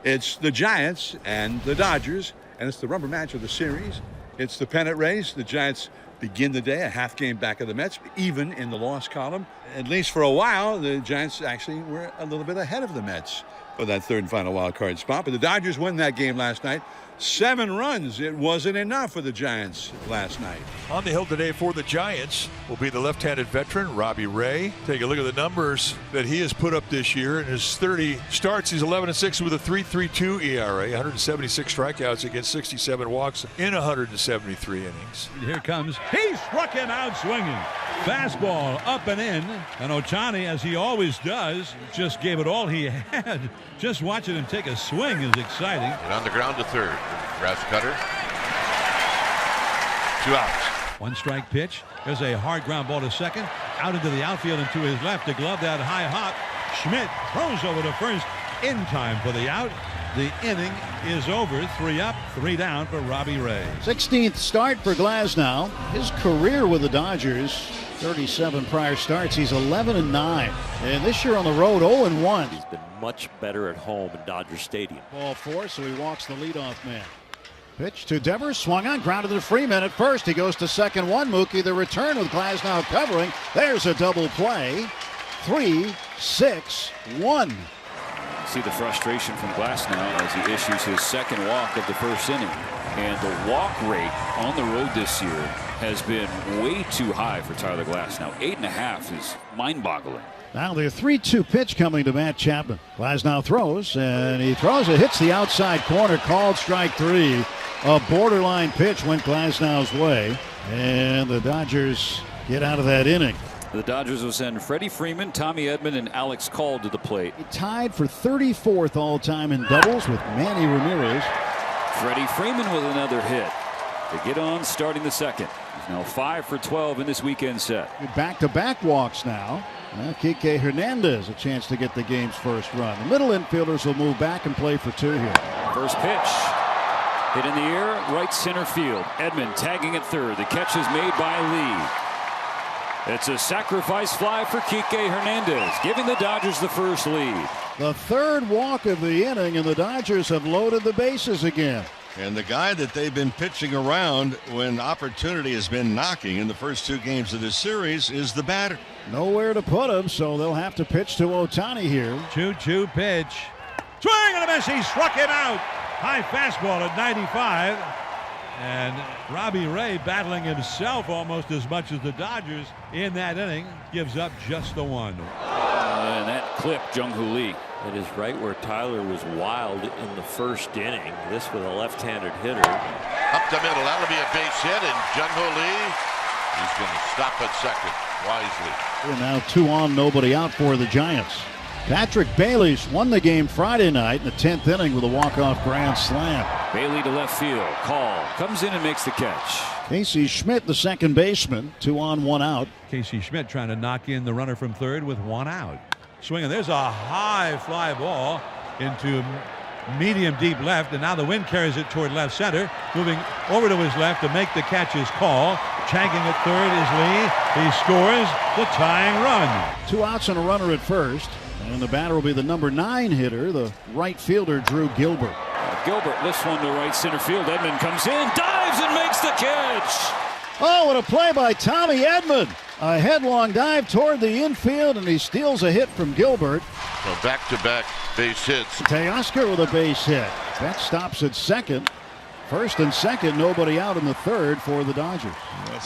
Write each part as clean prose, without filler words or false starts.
It's the Giants and the Dodgers, and it's the rubber match of the series. It's the pennant race. The Giants begin the day a half game back of the Mets, even in the loss column. At least for a while, the Giants actually were a little bit ahead of the Mets for that third and final wild card spot. But the Dodgers win that game last night. 7 runs. It wasn't enough for the Giants last night. On the hill today for the Giants will be the left-handed veteran, Robbie Ray. Take a look at the numbers that he has put up this year. In his 30 starts, he's 11-6 with a 3.32 ERA, 176 strikeouts against 67 walks in 173 innings. Here comes, he struck him out swinging. Fastball up and in, and Ohtani, as he always does, just gave it all he had. Just watching him take a swing is exciting. And on the ground to third. Grass cutter. 2 outs. 1 strike pitch. There's a hard ground ball to second. Out into the outfield and to his left to glove that high hop. Schmidt throws over to first in time for the out. The inning is over. 3 up, 3 down for Robbie Ray. 16th start for Glasnow. His career with the Dodgers, 37 prior starts. He's 11-9. And this year on the road, 0-1. He's been much better at home in Dodger Stadium. Ball 4, so he walks the leadoff man. Pitch to Devers, swung on, grounded to Freeman at first. He goes to second 1. Mookie the return with Glasnow covering. There's a double play. 3-6-1. See the frustration from Glasnow as he issues his second walk of the first inning. And the walk rate on the road this year has been way too high for Tyler Glasnow. 8.5 is mind-boggling. Now the 3-2 pitch coming to Matt Chapman. Glasnow throws, and he throws it, hits the outside corner, called strike 3. A borderline pitch went Glasnow's way, and the Dodgers get out of that inning. The Dodgers will send Freddie Freeman, Tommy Edman, and Alex Call to the plate. He tied for 34th all-time in doubles with Manny Ramirez. Freddie Freeman with another hit to get on starting the second. He's now 5 for 12 in this weekend set. Back-to-back walks now. Kike Hernandez a chance to get the game's first run. The middle infielders will move back and play for 2 here. First pitch. Hit in the air, right center field. Edman tagging at third. The catch is made by Lee. It's a sacrifice fly for Kike Hernandez, giving the Dodgers the first lead. The 3rd walk of the inning, and the Dodgers have loaded the bases again. And the guy that they've been pitching around when opportunity has been knocking in the first 2 games of this series is the batter. Nowhere to put him, so they'll have to pitch to Ohtani here. 2-2 pitch. Swing and a miss. He struck him out. High fastball at 95. And Robbie Ray battling himself almost as much as the Dodgers in that inning. Gives up just the 1. And that clipped Jung-Hoo Lee. It is right where Tyler was wild in the first inning. This with a left-handed hitter. Up the middle. That'll be a base hit. And Jung-Hoo Lee, he's going to stop at second wisely. And now 2 on, nobody out for the Giants. Patrick Bailey's won the game Friday night in the 10th inning with a walk-off grand slam. Bailey to left field. Call. Comes in and makes the catch. Casey Schmidt, the second baseman. 2 on, 1 out. Casey Schmidt trying to knock in the runner from third with 1 out. Swinging. There's a high fly ball into medium deep left, and now the wind carries it toward left center. Moving over to his left to make the catch is Call. Tagging at third is Lee. He scores the tying run. 2 outs and a runner at first. And the batter will be the number 9 hitter, the right fielder, Drew Gilbert. Gilbert lifts one to right center field. Edman comes in, dives, and makes the catch. Oh, what a play by Tommy Edman. A headlong dive toward the infield, and he steals a hit from Gilbert. So back-to-back base hits. Teoscar with a base hit. That stops at second. First and second, nobody out in the third for the Dodgers.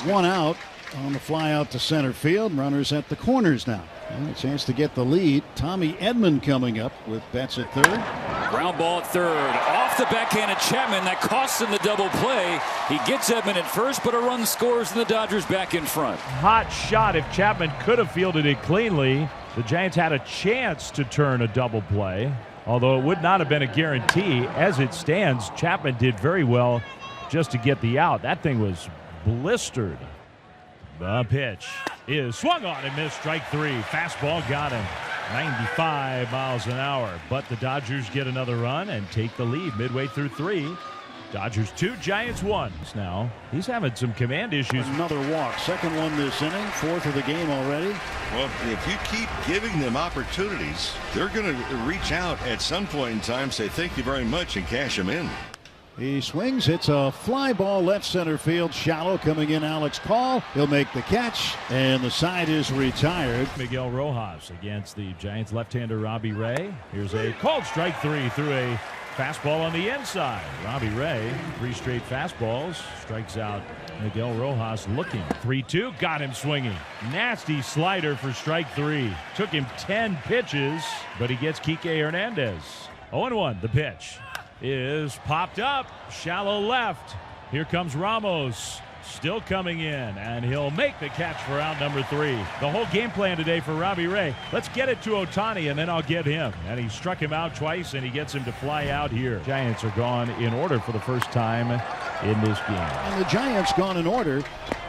1 out on the fly out to center field. Runners at the corners now. And a chance to get the lead. Tommy Edman coming up with bats at third. Ground ball at third. Off the backhand of Chapman. That costs him the double play. He gets Edman at first, but a run scores, and the Dodgers back in front. Hot shot. If Chapman could have fielded it cleanly, the Giants had a chance to turn a double play, although it would not have been a guarantee. As it stands, Chapman did very well just to get the out. That thing was blistered. The pitch is swung on and missed. Strike 3. Fastball got him. 95 miles an hour. But the Dodgers get another run and take the lead midway through 3. Dodgers 2, Giants 1. Now he's having some command issues. Another walk. Second one this inning. Fourth of the game already. Well, if you keep giving them opportunities, they're going to reach out at some point in time, say thank you very much, and cash them in. He swings. It's a fly ball left center field. Shallow coming in. Alex Call. He'll make the catch. And the side is retired. Miguel Rojas against the Giants left-hander Robbie Ray. Here's a called strike 3 through a fastball on the inside. Robbie Ray, 3 straight fastballs. Strikes out Miguel Rojas looking. 3-2. Got him swinging. Nasty slider for strike 3. Took him 10 pitches, but he gets Kike Hernandez. 0-1. The pitch is popped up. Shallow left. Here comes Ramos. Still coming in, and he'll make the catch for out number 3. The whole game plan today for Robbie Ray. Let's get it to Ohtani, and then I'll get him. And he struck him out twice, and he gets him to fly out here. Giants are gone in order for the first time in this game. And the Giants gone in order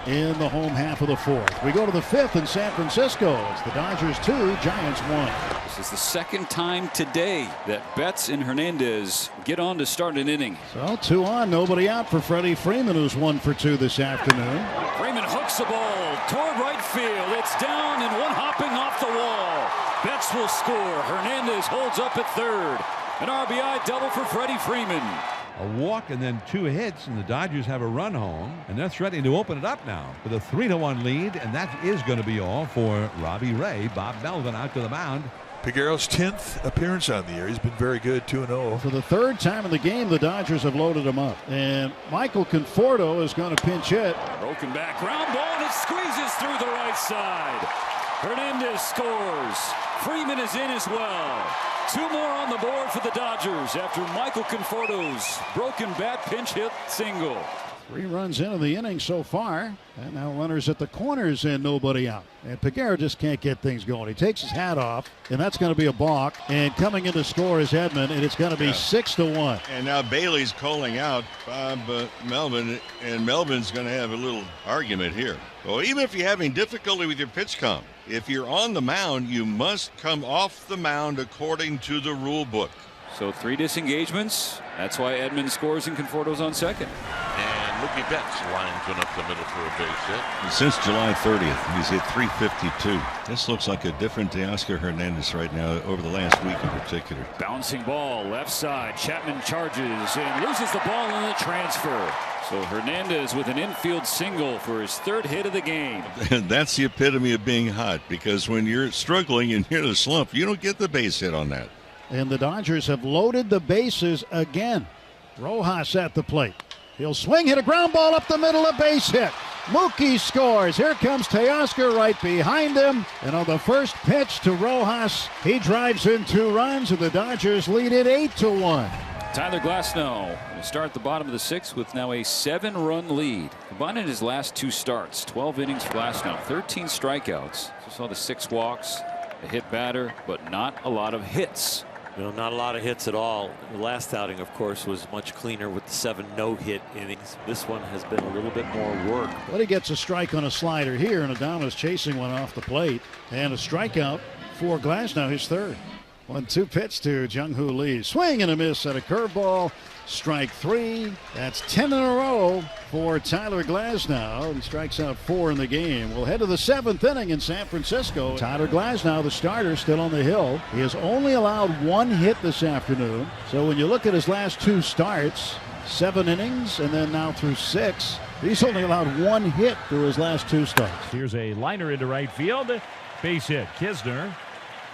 in the home half of the fourth. We go to the fifth in San Francisco. It's the Dodgers 2, Giants 1. This is the second time today that Betts and Hernandez get on to start an inning. So 2 on, nobody out for Freddie Freeman, who's 1 for 2 this afternoon. Freeman hooks the ball toward right field. It's down and one hopping off the wall. Betts will score. Hernandez holds up at third. An RBI double for Freddie Freeman. A walk and then 2 hits, and the Dodgers have a run home, and they're threatening to open it up now with a 3-1 lead, and that is going to be all for Robbie Ray. Bob Melvin out to the mound. Peguero's 10th appearance on the year. He's been very good, 2-0. For the 3rd time in the game, the Dodgers have loaded him up. And Michael Conforto is going to pinch hit. Broken back ground ball, and it squeezes through the right side. Hernandez scores. Freeman is in as well. 2 more on the board for the Dodgers after Michael Conforto's broken bat pinch hit single. 3 runs into the inning so far. And now runners at the corners and nobody out. And Peguero just can't get things going. He takes his hat off, and that's going to be a balk. And coming in to score is Edman, and it's going to be 6-1. And now Bailey's calling out Bob Melvin, and Melvin's going to have a little argument here. Well, even if you're having difficulty with your pitch comp, if you're on the mound, you must come off the mound according to the rule book. So 3 disengagements. That's why Edman scores and Conforto's on second. And Mookie Betts lines one up the middle for a base hit. Since July 30th, he's hit .352. This looks like a different Teoscar Hernandez right now over the last week in particular. Bouncing ball left side. Chapman charges and loses the ball in the transfer. So Hernandez with an infield single for his 3rd hit of the game. That's the epitome of being hot, because when you're struggling and you're in a slump, you don't get the base hit on that. And the Dodgers have loaded the bases again. Rojas at the plate. He'll swing, hit a ground ball up the middle, a base hit. Mookie scores. Here comes Teoscar right behind him. And on the first pitch to Rojas, he drives in 2 runs, and the Dodgers lead it 8-1. Tyler Glasnow will start the bottom of the 6th with now a 7-run lead. Combining his last 2 starts, 12 innings for Glasnow, 13 strikeouts. Just saw the 6 walks, a hit batter, but not a lot of hits. No, not a lot of hits at all. The last outing, of course, was much cleaner with the 7 no-hit innings. This one has been a little bit more work. But he gets a strike on a slider here, and Adames chasing one off the plate. And a strikeout for Glasnow, his 3rd. 1-2 pitch to Jung-Hoo Lee. Swing and a miss at a curveball. Strike 3. That's 10 in a row for Tyler Glasnow. He strikes out 4 in the game. We'll head to the 7th inning in San Francisco. Tyler Glasnow, the starter, still on the hill. He has only allowed 1 hit this afternoon. So when you look at his last 2 starts, 7 innings, and then now through 6, he's only allowed 1 hit through his last 2 starts. Here's a liner into right field. Base hit. Kisner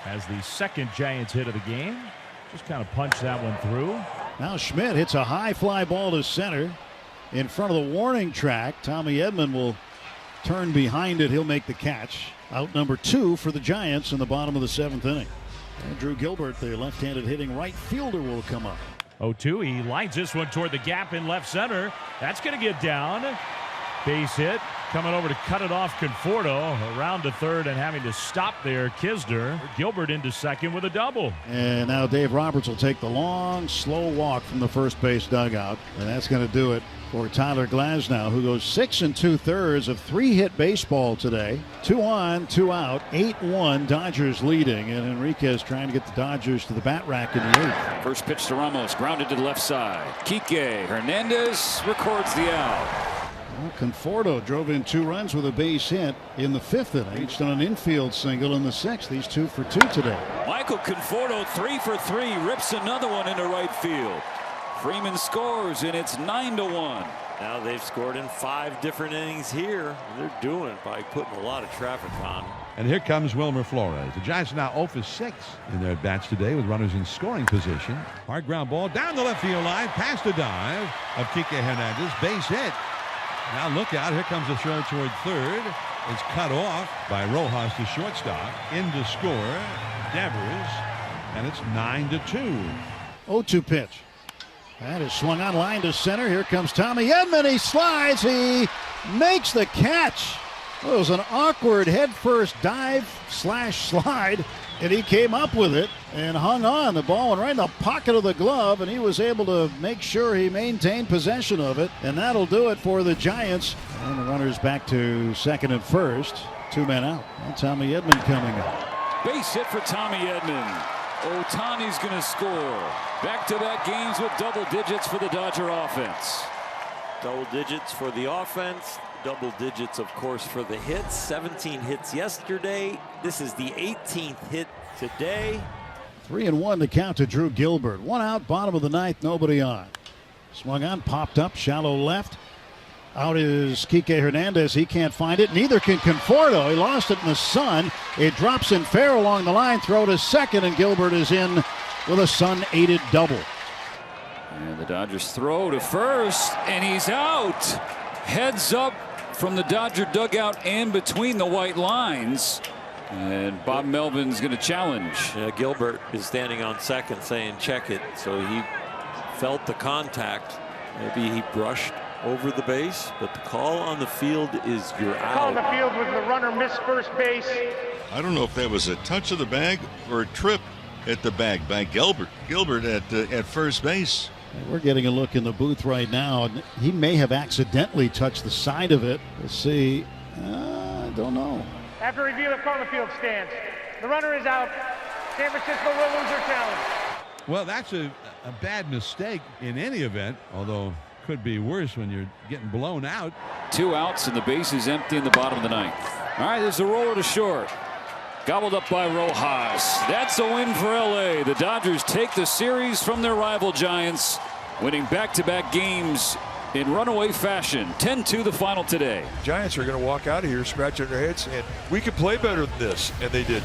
has the 2nd Giants hit of the game. Just kind of punched that one through. Now Schmidt hits a high fly ball to center in front of the warning track. Tommy Edman will turn behind it. He'll make the catch. Out number 2 for the Giants in the bottom of the 7th inning. And Drew Gilbert, the left-handed hitting right fielder, will come up. 0-2. He lines this one toward the gap in left center. That's going to get down. Base hit. Coming over to cut it off, Conforto around to third and having to stop there. Kisner. Gilbert into second with a double. And now Dave Roberts will take the long, slow walk from the first base dugout. And that's going to do it for Tyler Glasnow, who goes 6 2/3 of 3-hit baseball today. 2 on, 2 out, 8-1. Dodgers leading. And Enriquez trying to get the Dodgers to the bat rack in the 8th. First pitch to Ramos, grounded to the left side. Kike Hernandez records the out. Well, Conforto drove in 2 runs with a base hit in the 5th inning. Reached on an infield single in the 6th. These 2 for 2 today. Michael Conforto 3 for 3, rips another one into right field. Freeman scores, and it's 9-1. Now they've scored in 5 different innings here. They're doing it by putting a lot of traffic on. And here comes Wilmer Flores. The Giants are now 0 for 6 in their at-bats today with runners in scoring position. Hard ground ball down the left field line, past the dive of Kike Hernandez. Base hit. Now look out. Here comes the throw toward third. It's cut off by Rojas, the shortstop. In to score, Devers. And it's 9-2. 0-2 pitch. That is swung on line to center. Here comes Tommy Edman. He slides. He makes the catch. It was an awkward headfirst dive/slide, and he came up with it and hung on. The ball went right in the pocket of the glove, and he was able to make sure he maintained possession of it. And that'll do it for the Giants. And the runners back to second and first. 2 men out. And Tommy Edman coming up. Base hit for Tommy Edman. Ohtani's going to score. Back-to-back games with double digits for the Dodger offense. Double digits for the offense. Double digits, of course, for the hits. 17 hits yesterday. This is the 18th hit today. 3-1 to count to Drew Gilbert. 1 out, bottom of the 9th, nobody on. Swung on, popped up, shallow left. Out is Kike Hernandez. He can't find it. Neither can Conforto. He lost it in the sun. It drops in fair along the line. Throw to second, and Gilbert is in with a sun-aided double. And the Dodgers throw to first, and he's out. Heads up from the Dodger dugout and between the white lines. And Bob Melvin's going to challenge. Gilbert is standing on second saying check it. So he felt the contact. Maybe he brushed over the base, but the call on the field is you're out. Call on the field with the runner missed first base. I don't know if that was a touch of the bag or a trip at the bag by Gilbert. Gilbert at first base. We're getting a look in the booth right now, and he may have accidentally touched the side of it. Let's see. I don't know. After review, the call on the field stands. The runner is out. San Francisco will lose their challenge. Well, that's a bad mistake in any event, although could be worse when you're getting blown out. 2 outs and the base is empty in the bottom of the 9th. All right, there's a roller to short. Gobbled up by Rojas. That's a win for LA. The Dodgers take the series from their rival Giants, winning back-to-back games in runaway fashion. 10-2 the final today. Giants are going to walk out of here scratching their heads, and we could play better than this, and they did.